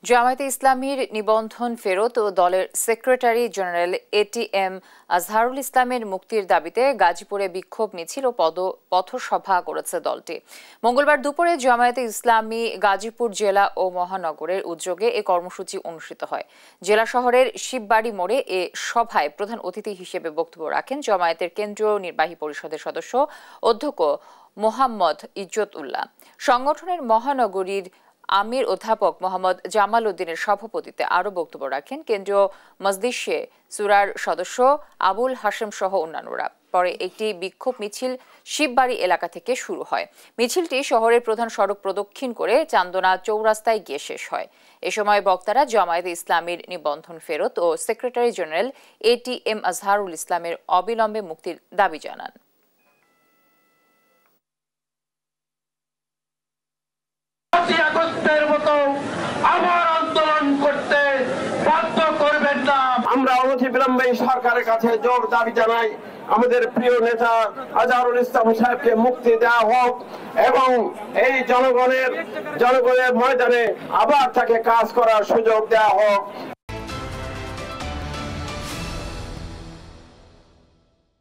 জামায়াতে ইসলামীর নিবন্ধন ফেরত ও দলের সেক্রেটারি জেনারেল এটিএম আজহারুল ইসলামের মুক্তির দাবিতে গাজীপুরে বিক্ষোভ মিছিল ও পথসভা করেছে দলটি। মঙ্গলবার দুপুরে জামায়াতে ইসলামী গাজীপুর জেলা ও মহানগরের উদ্যোগে এ কর্মসূচি অনুষ্ঠিত হয়। জেলা শহরের শিববাড়ি মোড়ে এ সভায় প্রধান অতিথি হিসেবে বক্তব্য রাখেন জামায়াতের কেন্দ্রীয় নির্বাহী পরিষদের সদস্য অধ্যক্ষ মোহাম্মদ ইজ্জত উল্লাহ। সংগঠনের মহানগরীর আমির অধ্যাপক মোহাম্মদ জামাল উদ্দিনের সভাপতিত্বে আরও বক্তব্য রাখেন কেন্দ্রীয় মজলিসে সুরার সদস্য আবুল হাশেম সহ অন্যান্যরা। পরে একটি বিক্ষোভ মিছিল শিববাড়ি এলাকা থেকে শুরু হয়। মিছিলটি শহরের প্রধান সড়ক প্রদক্ষিণ করে চান্দনা চৌরাস্তায় গিয়ে শেষ হয়। এ সময় বক্তারা জামায়াতে ইসলামীর নিবন্ধন ফেরত ও সেক্রেটারি জেনারেল এটিএম আজহারুল ইসলামের অবিলম্বে মুক্তির দাবি জানান। আমরা অনতিবিলম্বে সরকারের কাছে জোর দাবি জানাই, আমাদের প্রিয় নেতা আজহারুল ইসলাম সাহেবকে মুক্তি দেওয়া হোক এবং এই জনগণের ময়দানে আবার তাকে কাজ করার সুযোগ দেওয়া হোক।